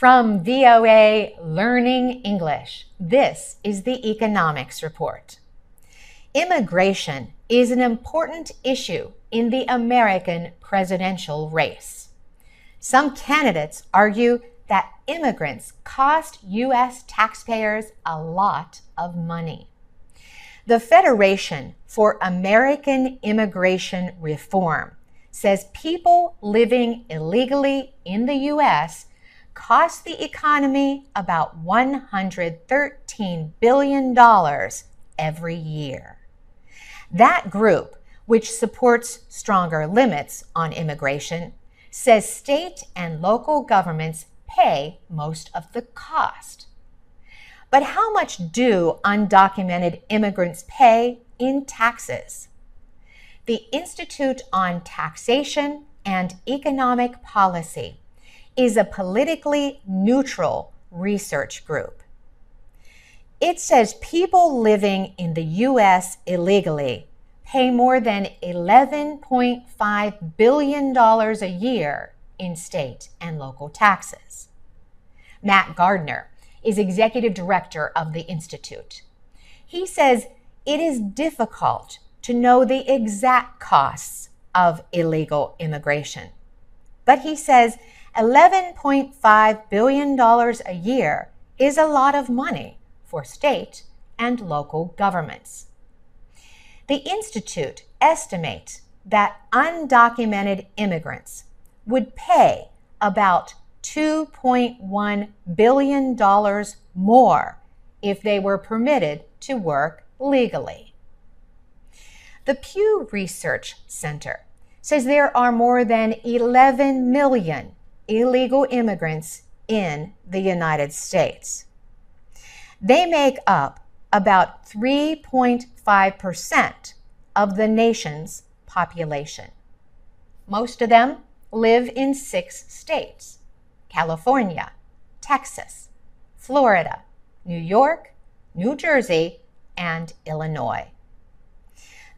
From VOA Learning English, this is the Economics Report. Immigration is an important issue in the American presidential race. Some candidates argue that immigrants cost U.S. taxpayers a lot of money. The Federation for American Immigration Reform says people living illegally in the U.S. cost the economy about $113 billion every year. That group, which supports stronger limits on immigration, says state and local governments pay most of the cost. But how much do undocumented immigrants pay in taxes? The Institute on Taxation and Economic Policy is a politically neutral research group. It says people living in the U.S. illegally pay more than $11.5 billion a year in state and local taxes. Matt Gardner is executive director of the Institute. He says it is difficult to know the exact costs of illegal immigration. But he says $11.5 billion a year is a lot of money for state and local governments. The Institute estimates that undocumented immigrants would pay about $2.1 billion more if they were permitted to work legally. The Pew Research Center says there are more than 11 million illegal immigrants in the United States. They make up about 3.5% of the nation's population. Most of them live in 6 states: California, Texas, Florida, New York, New Jersey, and Illinois.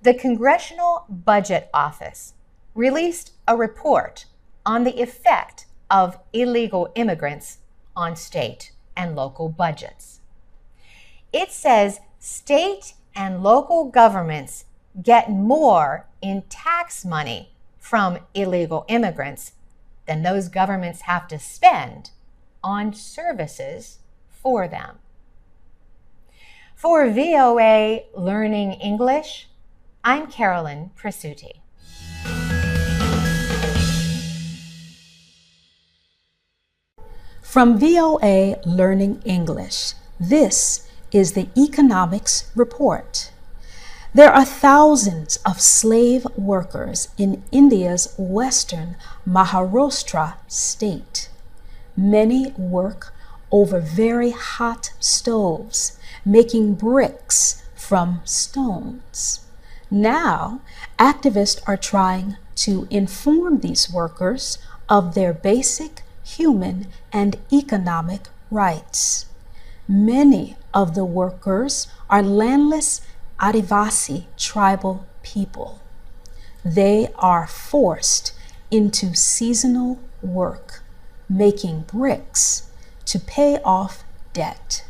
The Congressional Budget Office released a report on the effect of illegal immigrants on state and local budgets. It says state and local governments get more in tax money from illegal immigrants than those governments have to spend on services for them. For VOA Learning English, I'm Carolyn Presutti. From VOA Learning English, this is the Economics Report. There are thousands of slave workers in India's western Maharashtra state. Many work over very hot stoves, making bricks from stones. Now, activists are trying to inform these workers of their basic human and economic rights. Many of the workers are landless Adivasi tribal people. They are forced into seasonal work, making bricks to pay off debt.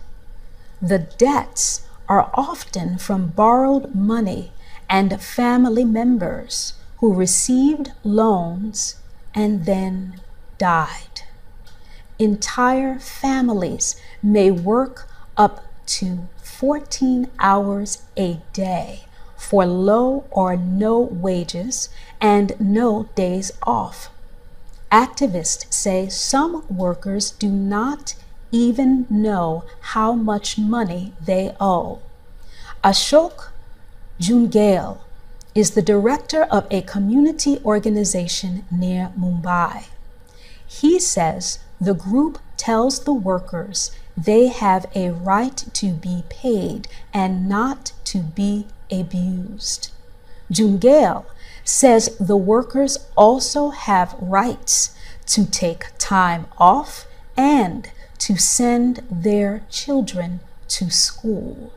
The debts are often from borrowed money and family members who received loans and then died. Entire families may work up to 14 hours a day for low or no wages and no days off. Activists say some workers do not even know how much money they owe. Ashok Jungale is the director of a community organization near Mumbai. He says the group tells the workers they have a right to be paid and not to be abused. Jungale says the workers also have rights to take time off and to send their children to school.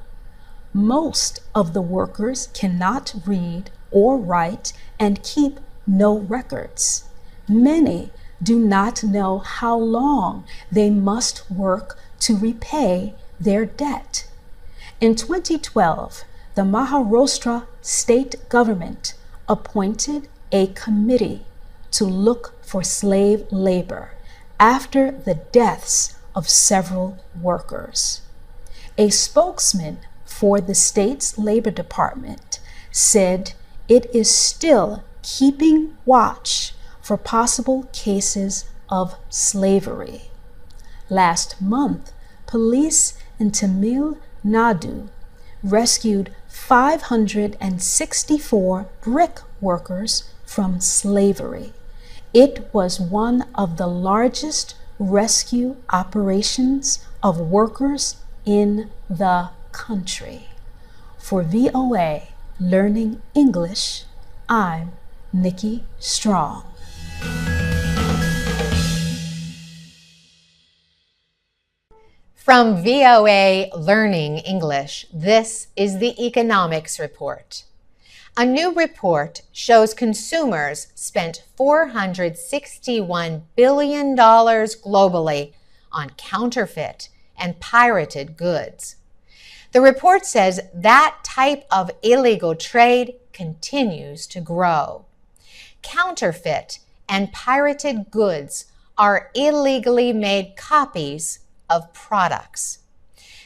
Most of the workers cannot read or write and keep no records. Many do not know how long they must work to repay their debt. In 2012, the Maharashtra state government appointed a committee to look for slave labor after the deaths of several workers. A spokesman for the state's labor department said it is still keeping watch for possible cases of slavery. Last month, police in Tamil Nadu rescued 564 brick workers from slavery. It was one of the largest rescue operations of workers in the country. For VOA Learning English, I'm Nikki Strong. From VOA Learning English, this is the Economics Report. A new report shows consumers spent $461 billion globally on counterfeit and pirated goods. The report says that type of illegal trade continues to grow. Counterfeit and pirated goods are illegally made copies of products.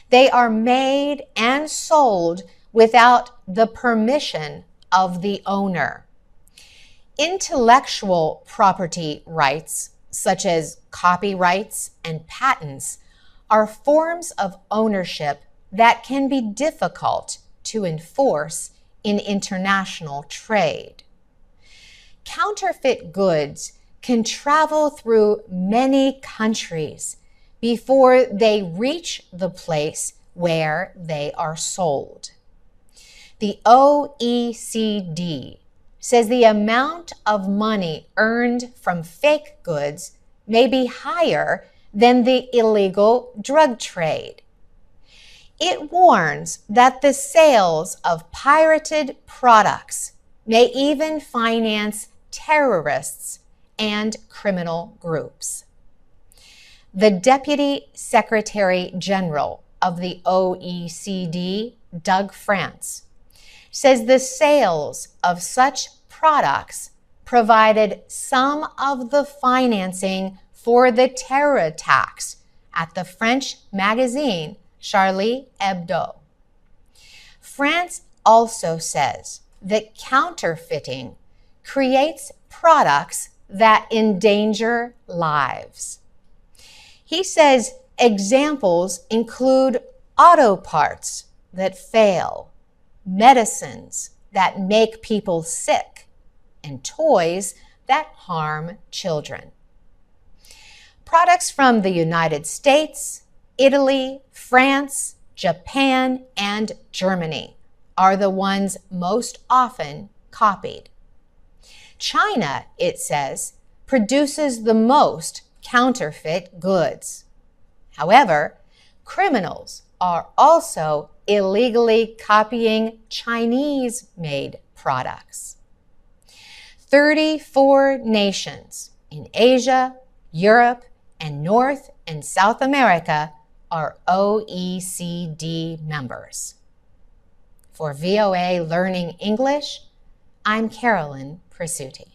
They are made and sold without the permission of the owner. Intellectual property rights, such as copyrights and patents, are forms of ownership that can be difficult to enforce in international trade. Counterfeit goods can travel through many countries before they reach the place where they are sold. The OECD says the amount of money earned from fake goods may be higher than the illegal drug trade. It warns that the sales of pirated products may even finance terrorists and criminal groups. The Deputy Secretary General of the OECD, Doug France, says the sales of such products provided some of the financing for the terror attacks at the French magazine Charlie Hebdo. France also says that counterfeiting creates products that endanger lives. He says examples include auto parts that fail, medicines that make people sick, and toys that harm children. Products from the United States, Italy, France, Japan, and Germany are the ones most often copied. China, it says, produces the most counterfeit goods. However, criminals are also illegally copying Chinese-made products. 34 nations in Asia, Europe, and North and South America are OECD members. For VOA Learning English, I'm Carolyn Presutti.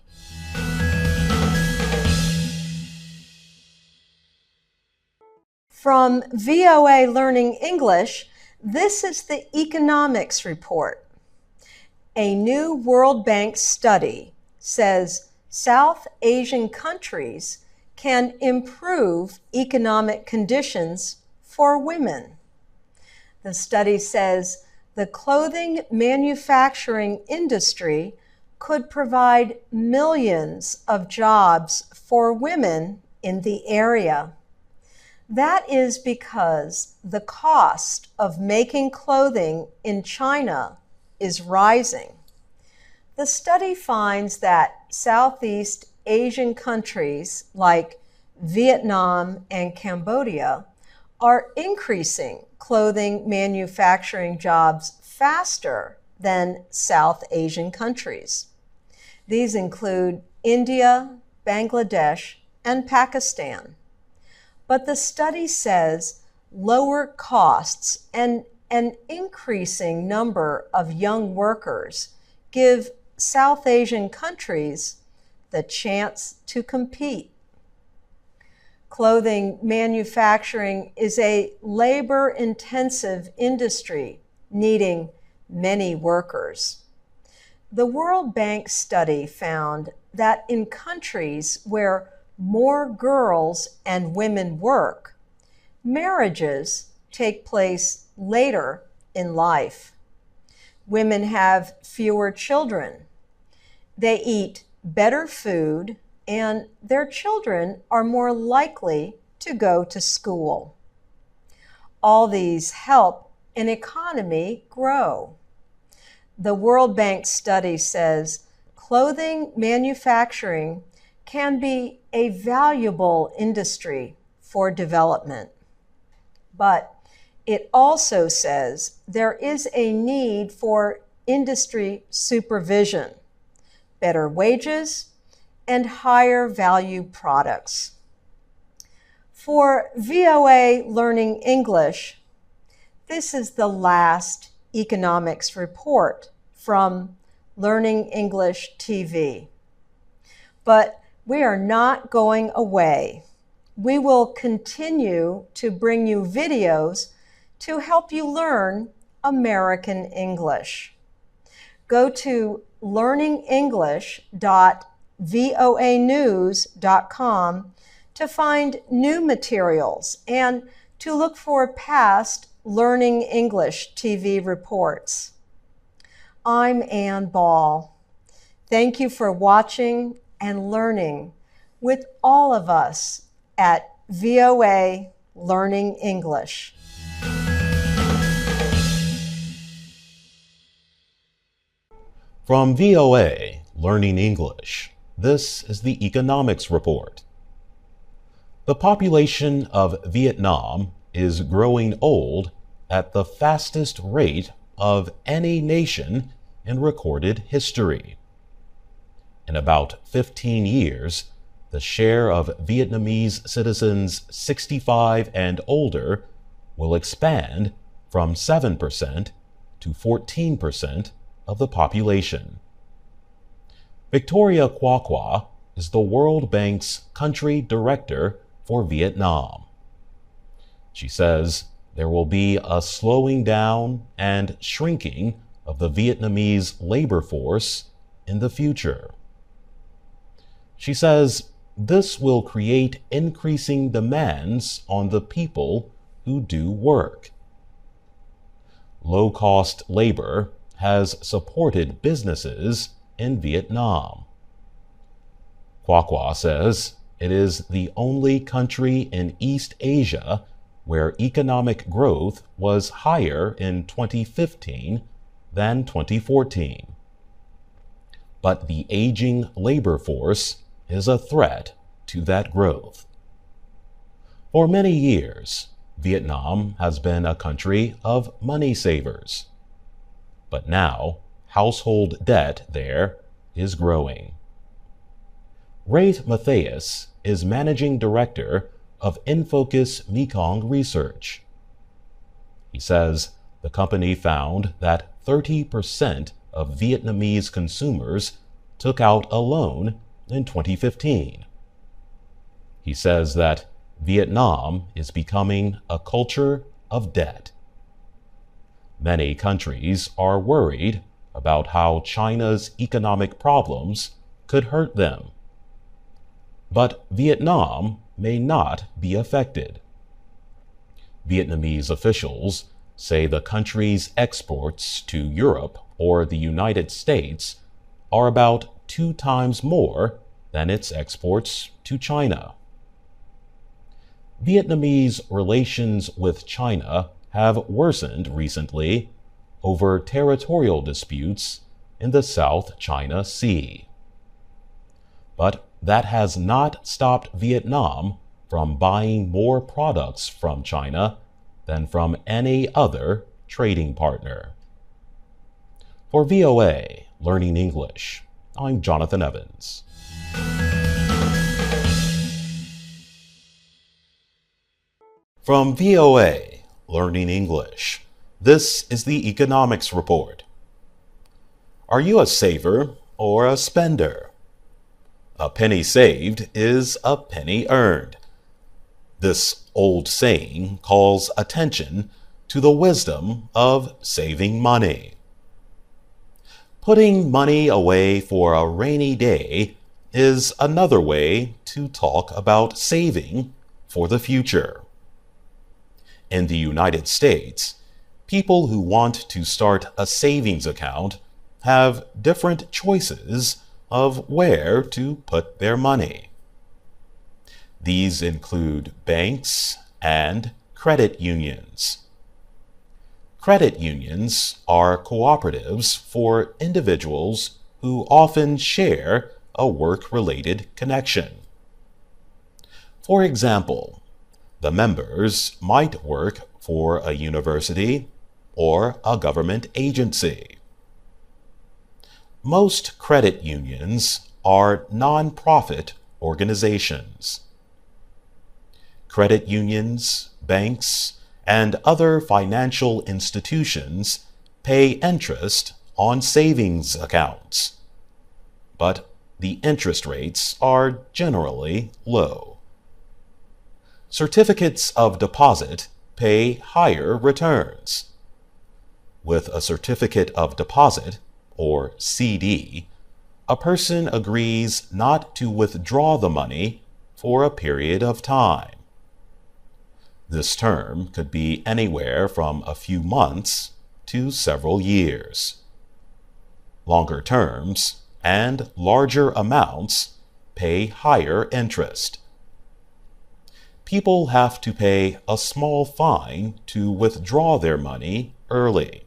From VOA Learning English, this is the Economics Report. A new World Bank study says South Asian countries can improve economic conditions for women. The study says the clothing manufacturing industry could provide millions of jobs for women in the area. That is because the cost of making clothing in China is rising. The study finds that Southeast Asian countries like Vietnam and Cambodia are increasing clothing manufacturing jobs faster than South Asian countries. These include India, Bangladesh, and Pakistan. But the study says lower costs and an increasing number of young workers give South Asian countries the chance to compete. Clothing manufacturing is a labor-intensive industry needing many workers. The World Bank study found that in countries where more girls and women work, marriages take place later in life. Women have fewer children. They eat better food, and their children are more likely to go to school. All these help an economy grow. The World Bank study says clothing manufacturing can be a valuable industry for development. But it also says there is a need for industry supervision, better wages, and higher value products. For VOA Learning English, this is the last economics report from Learning English TV. But we are not going away. We will continue to bring you videos to help you learn American English. Go to learningenglish.voanews.com to find new materials and to look for past Learning English TV reports. I'm Ann Ball. Thank you for watching and learning with all of us at VOA Learning English. From VOA Learning English, this is the Economics Report. The population of Vietnam is growing old at the fastest rate of any nation in recorded history. In about 15 years, the share of Vietnamese citizens 65 and older will expand from 7% to 14% of the population. Victoria Qua Qua is the World Bank's country director for Vietnam. She says there will be a slowing down and shrinking of the Vietnamese labor force in the future. She says this will create increasing demands on the people who do work. Low-cost labor has supported businesses in Vietnam. Qua Qua says it is the only country in East Asia where economic growth was higher in 2015 than 2014. But the aging labor force is a threat to that growth. For many years, Vietnam has been a country of money savers. But now, household debt there is growing. Raith Matthias is managing director of Infocus Mekong Research. He says the company found that 30% of Vietnamese consumers took out a loan in 2015. He says that Vietnam is becoming a culture of debt. Many countries are worried about how China's economic problems could hurt them. But Vietnam may not be affected. Vietnamese officials say the country's exports to Europe or the United States are about 2 times more than its exports to China. Vietnamese relations with China have worsened recently over territorial disputes in the South China Sea. But that has not stopped Vietnam from buying more products from China than from any other trading partner. For VOA Learning English, I'm Jonathan Evans. From VOA Learning English, this is the Economics Report. Are you a saver or a spender? A penny saved is a penny earned. This old saying calls attention to the wisdom of saving money. Putting money away for a rainy day is another way to talk about saving for the future. In the United States, people who want to start a savings account have different choices of where to put their money. These include banks and credit unions. Credit unions are cooperatives for individuals who often share a work-related connection. For example, the members might work for a university or a government agency. Most credit unions are non-profit organizations. Credit unions, banks, and other financial institutions pay interest on savings accounts, but the interest rates are generally low. Certificates of deposit pay higher returns. With a certificate of deposit, or CD, a person agrees not to withdraw the money for a period of time. This term could be anywhere from a few months to several years. Longer terms and larger amounts pay higher interest. People have to pay a small fine to withdraw their money early.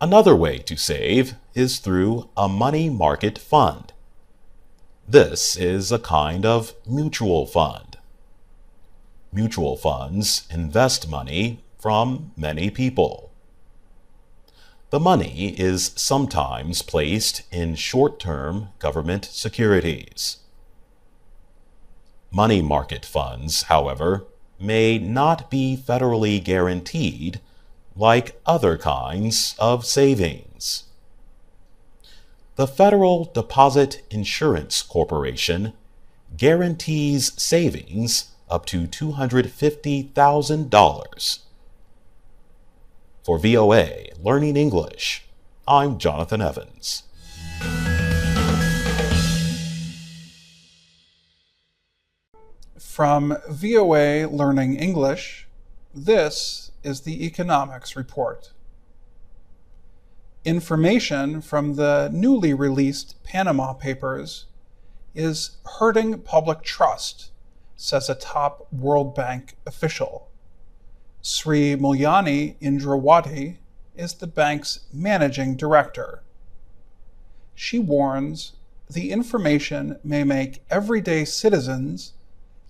Another way to save is through a money market fund. This is a kind of mutual fund. Mutual funds invest money from many people. The money is sometimes placed in short-term government securities. Money market funds, however, may not be federally guaranteed like other kinds of savings. The Federal Deposit Insurance Corporation guarantees savings up to $250,000. For VOA Learning English, I'm Jonathan Evans. From VOA Learning English, this is the Economics Report. Information from the newly released Panama Papers is hurting public trust, says a top World Bank official. Sri Mulyani Indrawati is the bank's managing director. She warns the information may make everyday citizens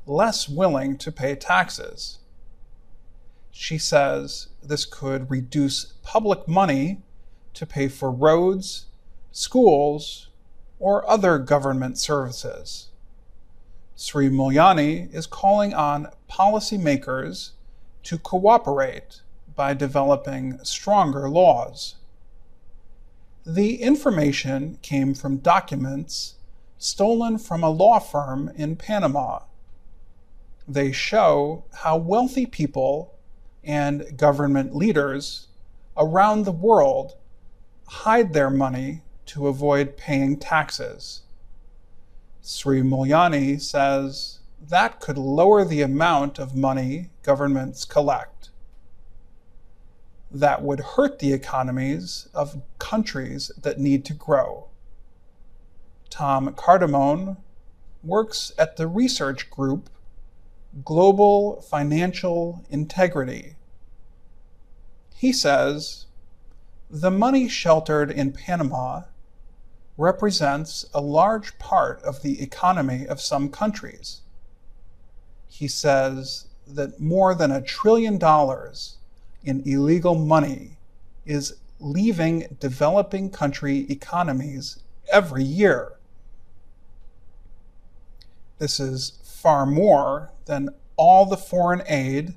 less willing to pay taxes. She says this could reduce public money to pay for roads, schools, or other government services. Sri Mulyani is calling on policymakers to cooperate by developing stronger laws. The information came from documents stolen from a law firm in Panama. They show how wealthy people and government leaders around the world hide their money to avoid paying taxes. Sri Mulyani says that could lower the amount of money governments collect. That would hurt the economies of countries that need to grow. Tom Cardamone works at the research group Global Financial Integrity. He says, the money sheltered in Panama represents a large part of the economy of some countries. He says that more than $1 trillion in illegal money is leaving developing country economies every year. This is far more than all the foreign aid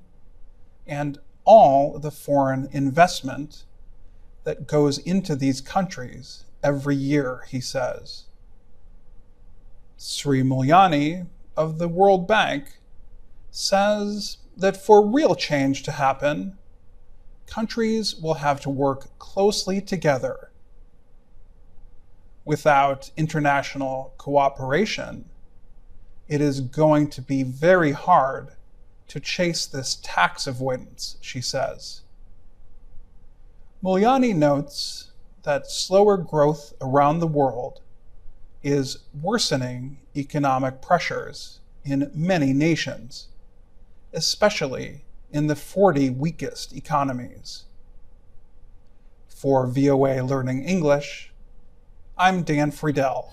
and all the foreign investment that goes into these countries every year, he says. Sri Mulyani of the World Bank says that for real change to happen, countries will have to work closely together. Without international cooperation, it is going to be very hard to chase this tax avoidance, she says. Mulyani notes that slower growth around the world is worsening economic pressures in many nations, especially in the 40 weakest economies. For VOA Learning English, I'm Dan Friedel.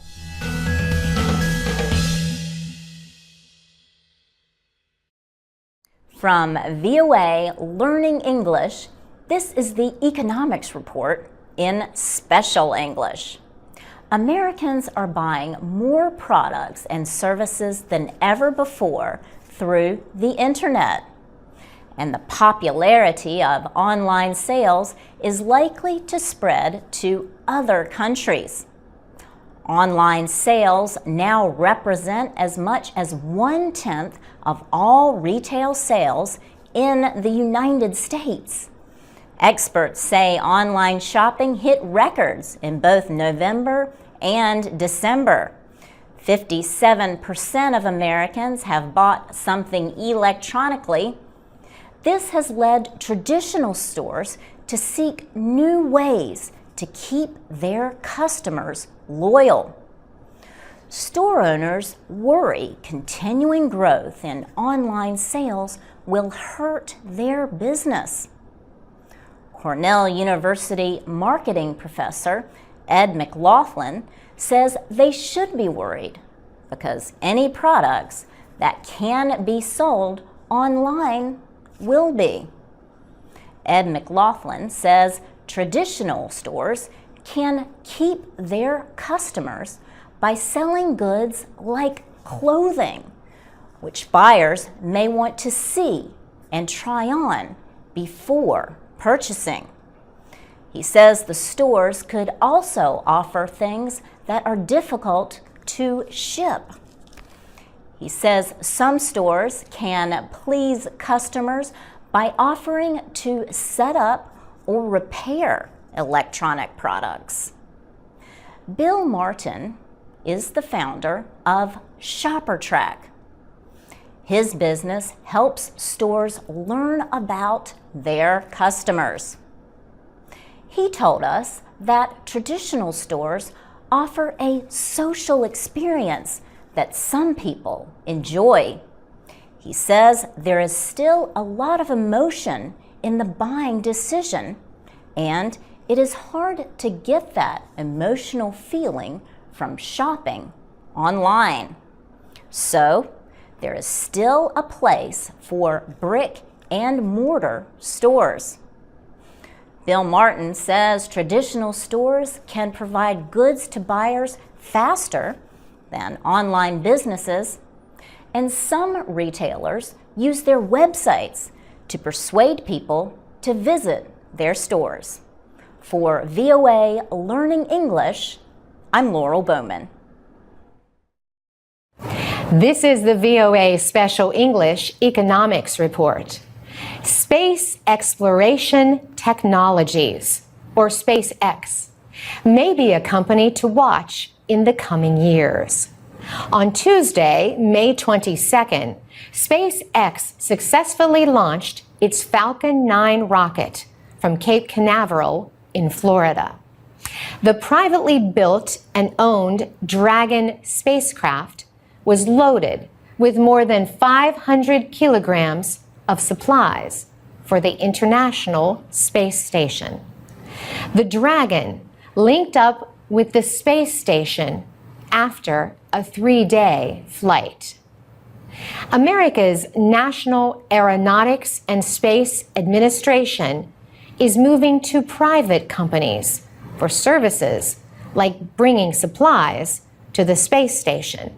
From VOA Learning English, this is the Economics Report in Special English. Americans are buying more products and services than ever before through the internet. And the popularity of online sales is likely to spread to other countries. Online sales now represent as much as 1/10 of all retail sales in the United States. Experts say online shopping hit records in both November and December. 57% of Americans have bought something electronically. This has led traditional stores to seek new ways to keep their customers loyal. Store owners worry continuing growth in online sales will hurt their business. Cornell University marketing professor Ed McLaughlin says they should be worried because any products that can be sold online will be. Ed McLaughlin says traditional stores can keep their customers by selling goods like clothing, which buyers may want to see and try on before purchasing. He says the stores could also offer things that are difficult to ship. He says some stores can please customers by offering to set up or repair electronic products. Bill Martin is the founder of ShopperTrack. His business helps stores learn about their customers. He told us that traditional stores offer a social experience that some people enjoy. He says there is still a lot of emotion in the buying decision, and it is hard to get that emotional feeling from shopping online. So, there is still a place for brick and mortar stores. Bill Martin says traditional stores can provide goods to buyers faster than online businesses, and some retailers use their websites to persuade people to visit their stores. For VOA Learning English, I'm Laurel Bowman. This is the VOA Special English Economics Report. Space Exploration Technologies, or SpaceX, may be a company to watch in the coming years. On Tuesday, May 22nd, SpaceX successfully launched its Falcon 9 rocket from Cape Canaveral in Florida. The privately built and owned Dragon spacecraft was loaded with more than 500 kilograms of supplies for the International Space Station. The Dragon linked up with the space station after a 3-day flight. America's National Aeronautics and Space Administration is moving to private companies for services like bringing supplies to the space station.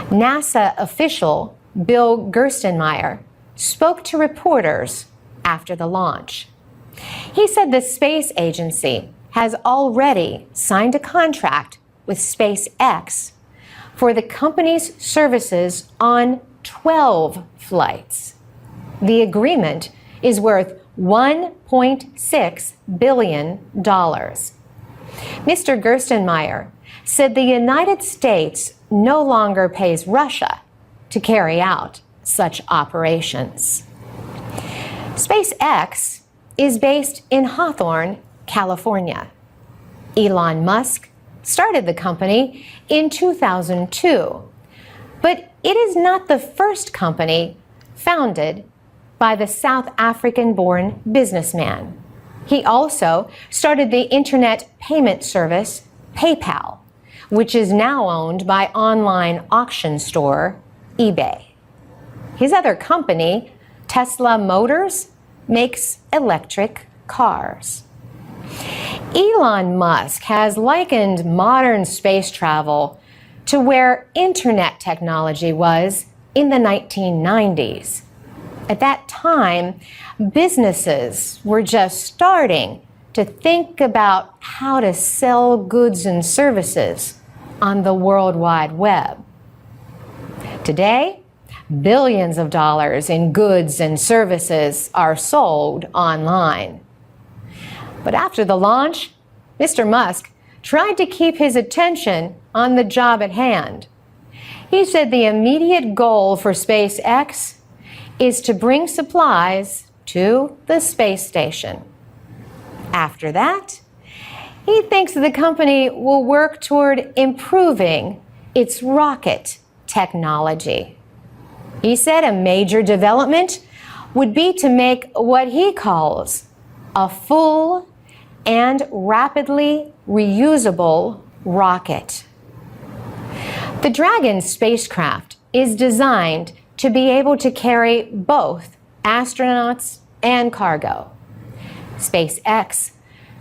NASA official Bill Gerstenmaier, spoke to reporters after the launch. He said the space agency has already signed a contract with SpaceX for the company's services on 12 flights. The agreement is worth $1.6 billion. Mr. Gerstenmaier said the United States no longer pays Russia to carry out such operations. SpaceX is based in Hawthorne, California. Elon Musk started the company in 2002, but it is not the first company founded by the South African-born businessman. He also started the internet payment service PayPal, which is now owned by online auction store eBay. His other company, Tesla Motors, makes electric cars. Elon Musk has likened modern space travel to where internet technology was in the 1990s. At that time, businesses were just starting to think about how to sell goods and services on the World Wide Web. Today, billions of dollars in goods and services are sold online. But after the launch, Mr. Musk tried to keep his attention on the job at hand. He said the immediate goal for SpaceX is to bring supplies to the space station. After that, he thinks the company will work toward improving its rocket technology. He said a major development would be to make what he calls a full and rapidly reusable rocket. The Dragon spacecraft is designed to be able to carry both astronauts and cargo. SpaceX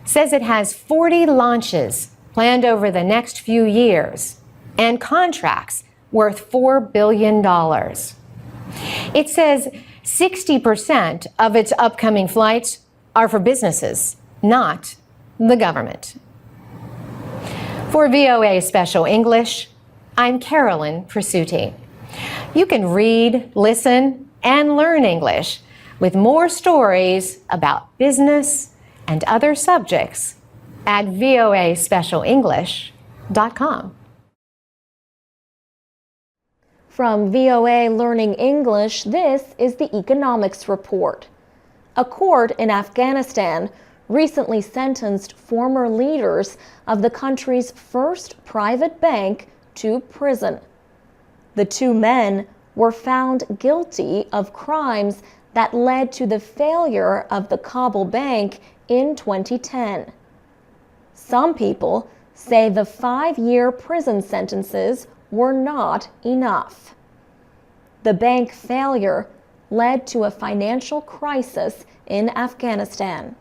says it has 40 launches planned over the next few years and contracts worth $4 billion. It says 60% of its upcoming flights are for businesses, not the government. For VOA Special English, I'm Carolyn Presutti. You can read, listen, and learn English with more stories about business and other subjects at voaspecialenglish.com. From VOA Learning English, this is the Economics Report. A court in Afghanistan recently sentenced former leaders of the country's first private bank to prison. The two men were found guilty of crimes that led to the failure of the Kabul bank in 2010. Some people say the 5-year prison sentences were not enough. The bank failure led to a financial crisis in Afghanistan.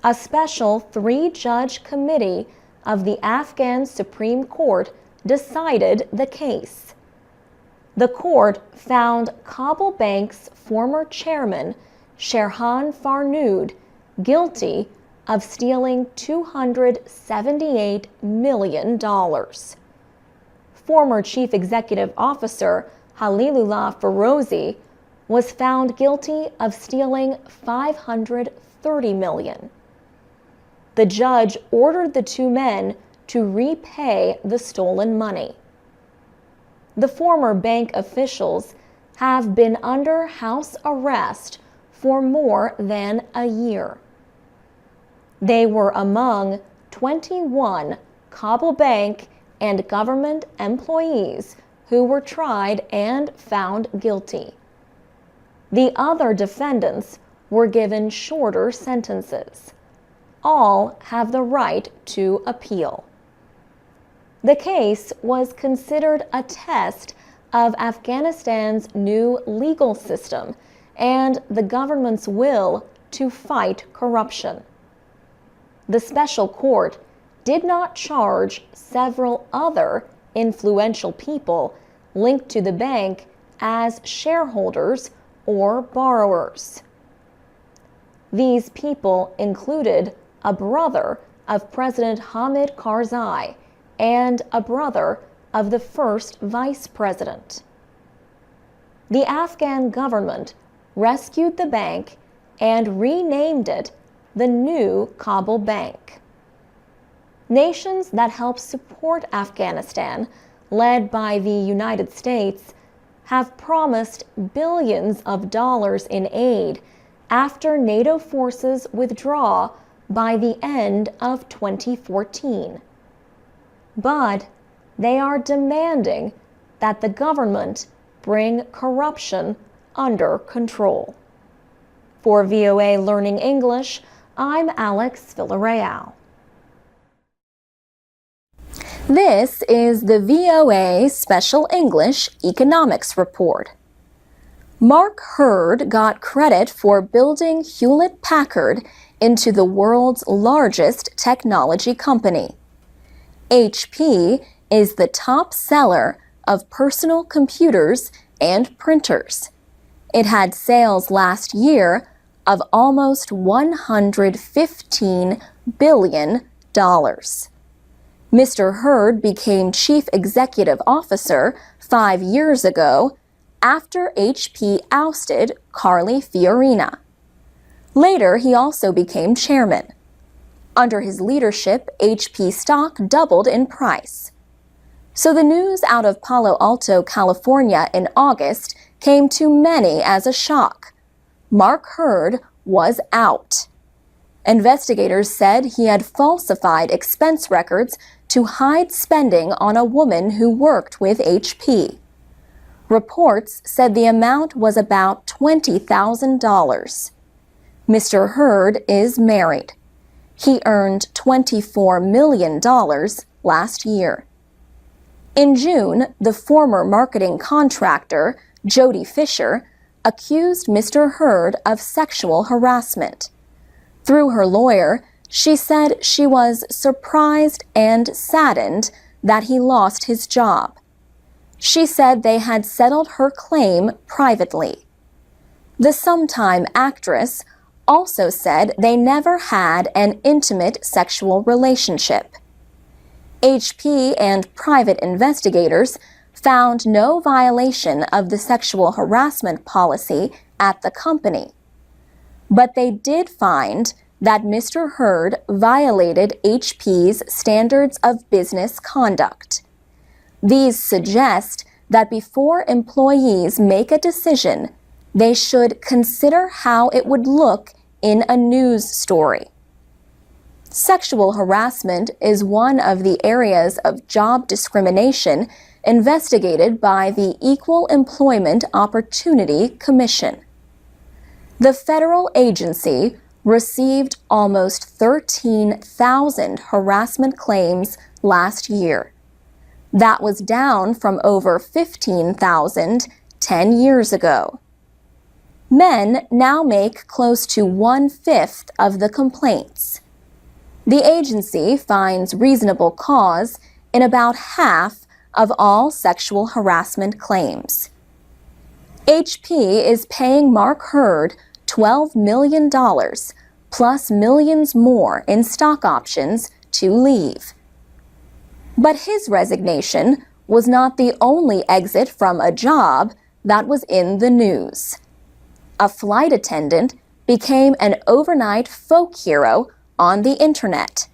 A special 3-judge committee of the Afghan Supreme Court decided the case. The court found Kabul Bank's former chairman, Sherhan Farnood, guilty of stealing $278 million. Former Chief Executive Officer Halilullah Ferozi was found guilty of stealing $530 million. The judge ordered the two men to repay the stolen money. The former bank officials have been under house arrest for more than a year. They were among 21 Kabul Bank and government employees who were tried and found guilty. The other defendants were given shorter sentences. All have the right to appeal. The case was considered a test of Afghanistan's new legal system and the government's will to fight corruption. The special court did not charge several other influential people linked to the bank as shareholders or borrowers. These people included a brother of President Hamid Karzai and a brother of the first vice president. The Afghan government rescued the bank and renamed it the New Kabul Bank. Nations that help support Afghanistan, led by the United States, have promised billions of dollars in aid after NATO forces withdraw by the end of 2014. But they are demanding that the government bring corruption under control. For VOA Learning English, I'm Alex Villarreal. This is the VOA Special English Economics Report. Mark Hurd got credit for building Hewlett-Packard into the world's largest technology company. HP is the top seller of personal computers and printers. It had sales last year of almost $115 billion. Mr. Hurd became Chief Executive Officer 5 years ago after HP ousted Carly Fiorina. Later, he also became chairman. Under his leadership, HP stock doubled in price. So the news out of Palo Alto, California in August came to many as a shock. Mark Hurd was out. Investigators said he had falsified expense records to hide spending on a woman who worked with HP. Reports said the amount was about $20,000. Mr. Hurd is married. He earned $24 million last year. In June, the former marketing contractor, Jody Fisher, accused Mr. Hurd of sexual harassment. Through her lawyer, she said she was surprised and saddened that he lost his job. She said they had settled her claim privately. The sometime actress also said they never had an intimate sexual relationship. HP and private investigators found no violation of the sexual harassment policy at the company. But they did find that Mr. Hurd violated HP's standards of business conduct. These suggest that before employees make a decision, they should consider how it would look in a news story. Sexual harassment is one of the areas of job discrimination investigated by the Equal Employment Opportunity Commission. The federal agency received almost 13,000 harassment claims last year. That was down from over 15,000 10 years ago. Men now make close to 1/5 of the complaints. The agency finds reasonable cause in about half of all sexual harassment claims. HP is paying Mark Hurd $12 million plus millions more in stock options to leave. But his resignation was not the only exit from a job that was in the news. A flight attendant became an overnight folk hero on the internet.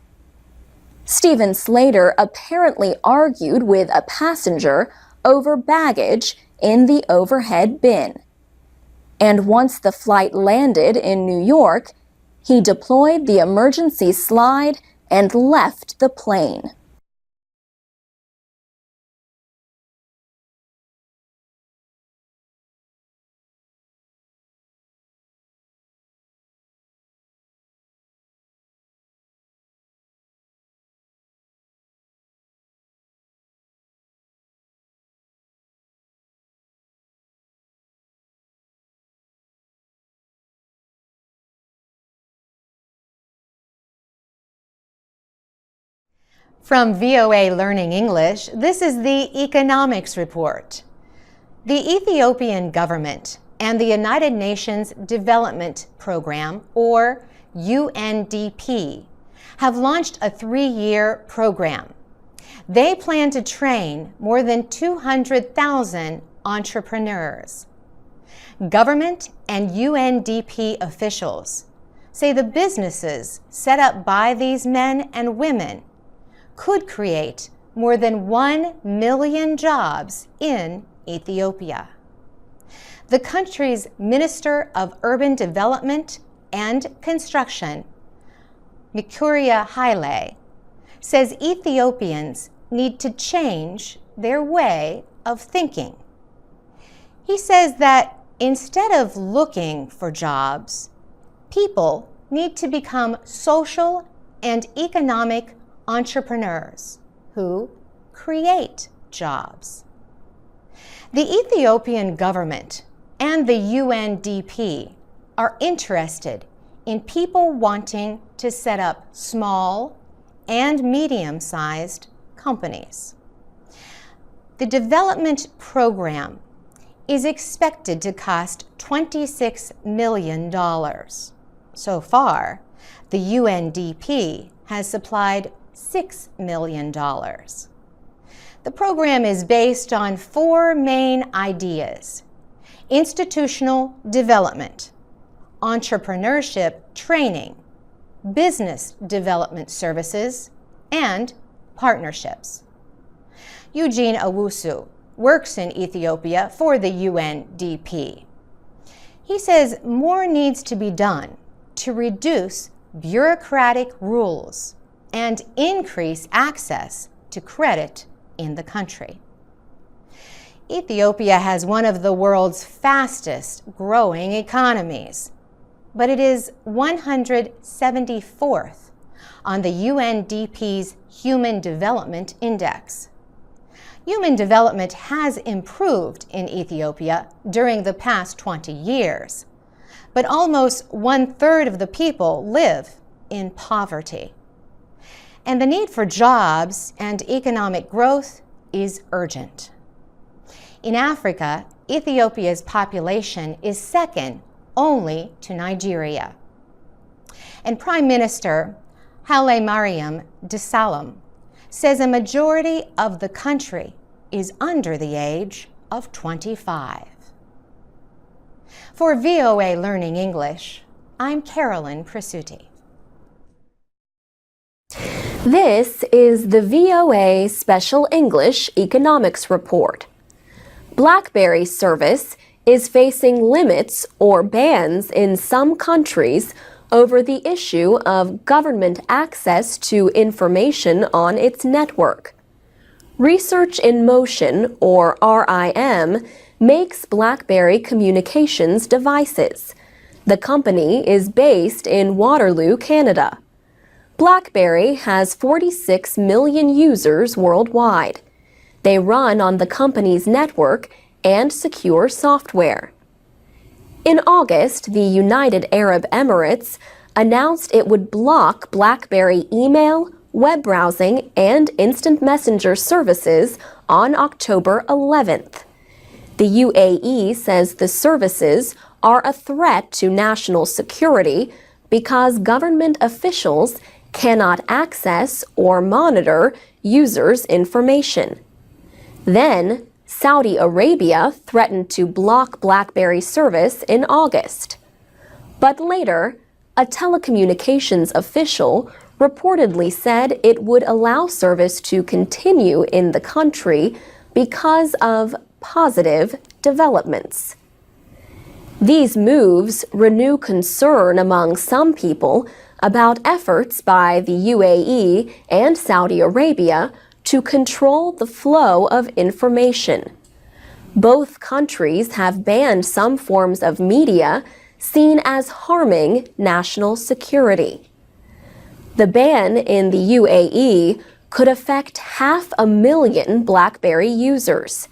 Stephen Slater apparently argued with a passenger over baggage in the overhead bin. And once the flight landed in New York, he deployed the emergency slide and left the plane. From VOA Learning English, this is the Economics Report. The Ethiopian government and the United Nations Development Program, or UNDP, have launched a 3-year program. They plan to train more than 200,000 entrepreneurs. Government and UNDP officials say the businesses set up by these men and women could create more than 1 million jobs in Ethiopia. The country's Minister of Urban Development and Construction, Mikuria Haile, says Ethiopians need to change their way of thinking. He says that instead of looking for jobs, people need to become social and economic entrepreneurs who create jobs. The Ethiopian government and the UNDP are interested in people wanting to set up small and medium-sized companies. The development program is expected to cost $26 million. So far, the UNDP has supplied $6 million. The program is based on 4 main ideas: institutional development, entrepreneurship training, business development services, and partnerships. Eugene Owusu works in Ethiopia for the UNDP. He says more needs to be done to reduce bureaucratic rules and increase access to credit in the country. Ethiopia has one of the world's fastest growing economies, but it is 174th on the UNDP's Human Development Index. Human development has improved in Ethiopia during the past 20 years, but almost 1/3 of the people live in poverty. And the need for jobs and economic growth is urgent. In Africa, Ethiopia's population is second only to Nigeria. And Prime Minister Haile Mariam Desalegn says a majority of the country is under the age of 25. For VOA Learning English, I'm Carolyn Presutti. This is the VOA Special English Economics Report. BlackBerry service is facing limits or bans in some countries over the issue of government access to information on its network. Research in Motion, or RIM, makes BlackBerry communications devices. The company is based in Waterloo, Canada. BlackBerry has 46 million users worldwide. They run on the company's network and secure software. In August, the United Arab Emirates announced it would block BlackBerry email, web browsing, and instant messenger services on October 11th. The UAE says the services are a threat to national security because government officials cannot access or monitor users' information. Then, Saudi Arabia threatened to block BlackBerry service in August. But later, a telecommunications official reportedly said it would allow service to continue in the country because of positive developments. These moves renew concern among some people about efforts by the UAE and Saudi Arabia to control the flow of information. Both countries have banned some forms of media seen as harming national security. The ban in the UAE could affect 500,000 BlackBerry users.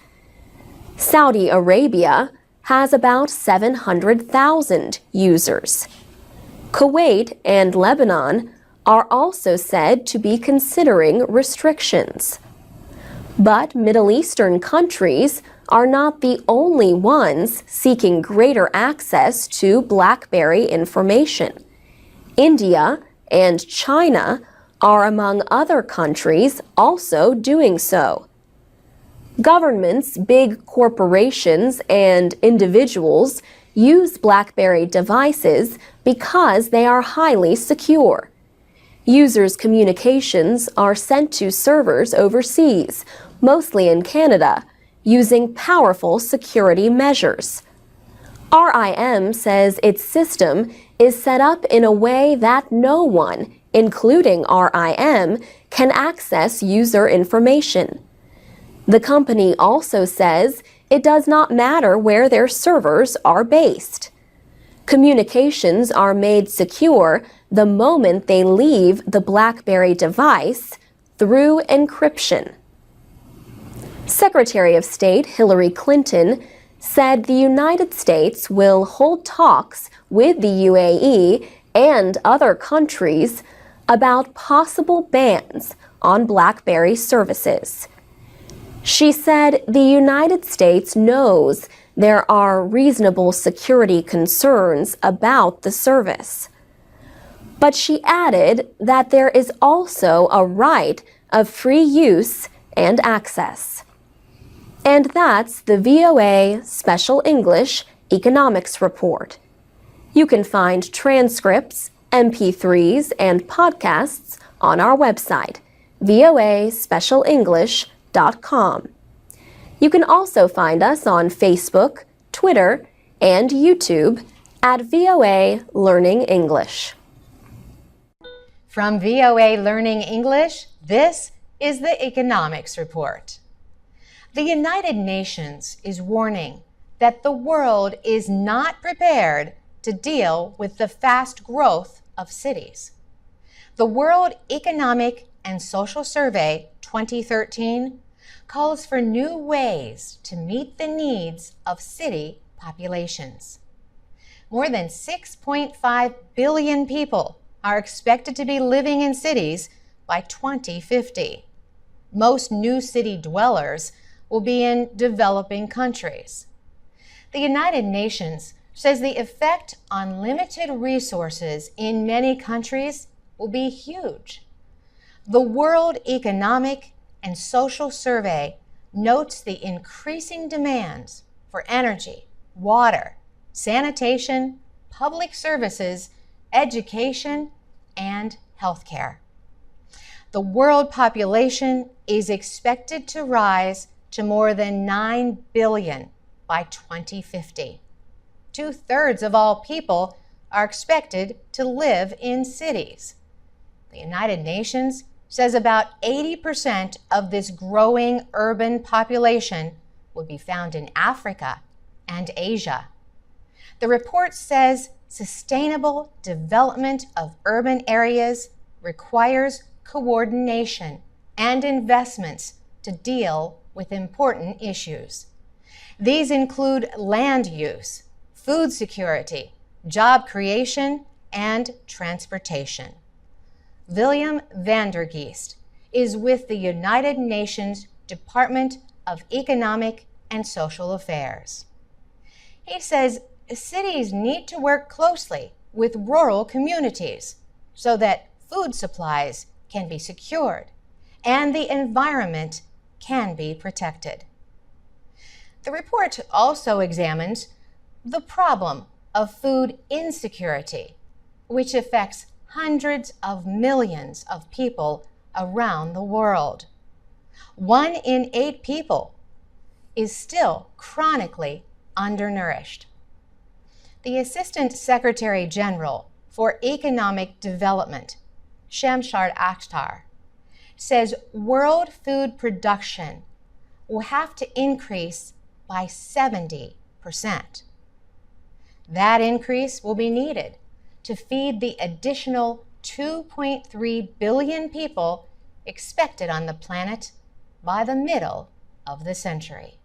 Saudi Arabia has about 700,000 users. Kuwait and Lebanon are also said to be considering restrictions. But Middle Eastern countries are not the only ones seeking greater access to BlackBerry information. India and China are among other countries also doing so. Governments, big corporations, and individuals use BlackBerry devices because they are highly secure. Users' communications are sent to servers overseas, mostly in Canada, using powerful security measures. RIM says its system is set up in a way that no one, including RIM, can access user information. The company also says it does not matter where their servers are based. Communications are made secure the moment they leave the BlackBerry device through encryption. Secretary of State Hillary Clinton said the United States will hold talks with the UAE and other countries about possible bans on BlackBerry services. She said the United States knows there are reasonable security concerns about the service. But she added that there is also a right of free use and access. And that's the VOA Special English Economics Report. You can find transcripts, MP3s, and podcasts on our website, voaspecialenglish.com. You can also find us on Facebook, Twitter, and YouTube at VOA Learning English. From VOA Learning English, this is the Economics Report. The United Nations is warning that the world is not prepared to deal with the fast growth of cities. The World Economic and Social Survey 2013 calls for new ways to meet the needs of city populations. More than 6.5 billion people are expected to be living in cities by 2050. Most new city dwellers will be in developing countries. The United Nations says the effect on limited resources in many countries will be huge. The World Economic and Social Survey notes the increasing demands for energy, water, sanitation, public services, education, and healthcare. The world population is expected to rise to more than 9 billion by 2050. 2/3 of all people are expected to live in cities. The United Nations says about 80% of this growing urban population will be found in Africa and Asia. The report says sustainable development of urban areas requires coordination and investments to deal with important issues. These include land use, food security, job creation, and transportation. William Vandergeest is with the United Nations Department of Economic and Social Affairs. He says cities need to work closely with rural communities so that food supplies can be secured and the environment can be protected. The report also examines the problem of food insecurity, which affects hundreds of millions of people around the world. 1 in 8 people is still chronically undernourished. The Assistant Secretary General for Economic Development, Shamshad Akhtar, says world food production will have to increase by 70%. That increase will be needed to feed the additional 2.3 billion people expected on the planet by the middle of the century.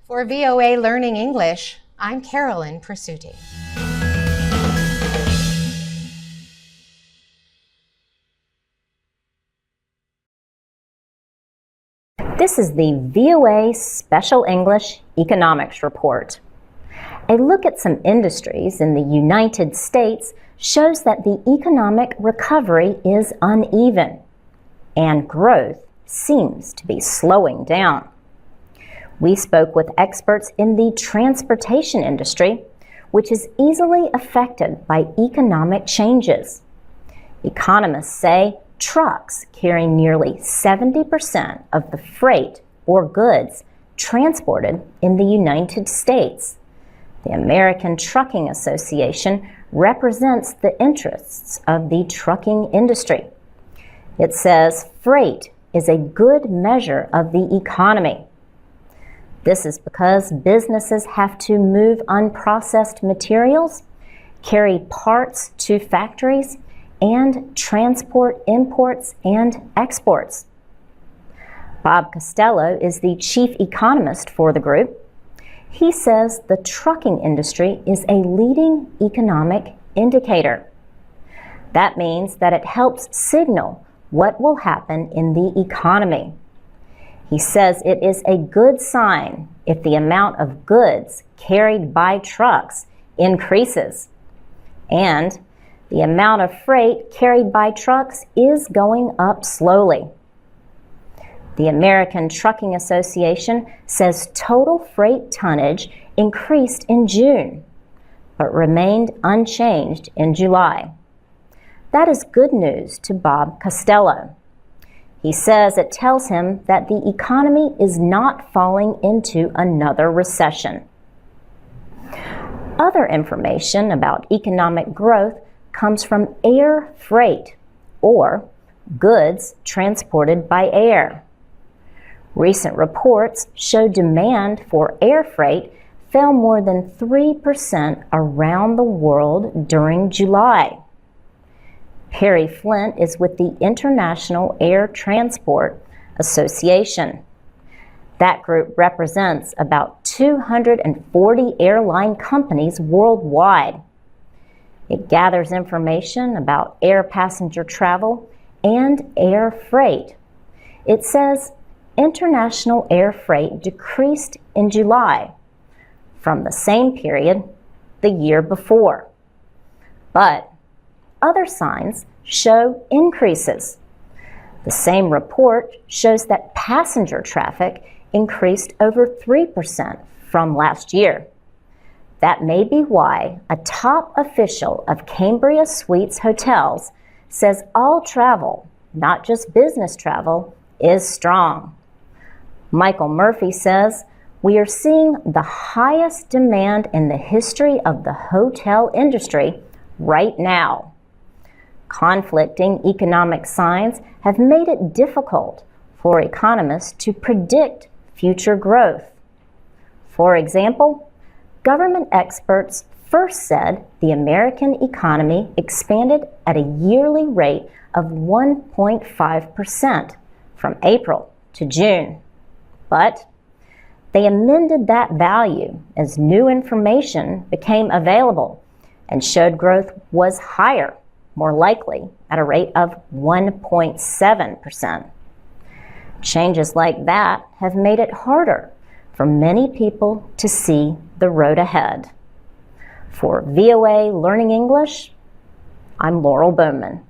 For VOA Learning English, I'm Carolyn Presutti. This is the VOA Special English Economics Report. A look at some industries in the United States shows that the economic recovery is uneven and growth seems to be slowing down. We spoke with experts in the transportation industry, which is easily affected by economic changes. Economists say trucks carry nearly 70% of the freight or goods transported in the United States. The American Trucking Association represents the interests of the trucking industry. It says freight is a good measure of the economy. This is because businesses have to move unprocessed materials, carry parts to factories, and transport imports and exports. Bob Costello is the chief economist for the group. He says the trucking industry is a leading economic indicator. That means that it helps signal what will happen in the economy. He says it is a good sign if the amount of goods carried by trucks increases, and the amount of freight carried by trucks is going up slowly. The American Trucking Association says total freight tonnage increased in June, but remained unchanged in July. That is good news to Bob Costello. He says it tells him that the economy is not falling into another recession. Other information about economic growth comes from air freight, or goods transported by air. Recent reports show demand for air freight fell more than 3% around the world during July. Perry Flint is with the International Air Transport Association. That group represents about 240 airline companies worldwide. It gathers information about air passenger travel and air freight. It says international air freight decreased in July from the same period the year before. But other signs show increases. The same report shows that passenger traffic increased over 3% from last year. That may be why a top official of Cambria Suites Hotels says all travel, not just business travel, is strong. Michael Murphy says, "We are seeing the highest demand in the history of the hotel industry right now." Conflicting economic signs have made it difficult for economists to predict future growth. For example, government experts first said the American economy expanded at a yearly rate of 1.5% from April to June. But they amended that value as new information became available and showed growth was higher, more likely at a rate of 1.7%. Changes like that have made it harder for many people to see the road ahead. For VOA Learning English, I'm Laurel Bowman.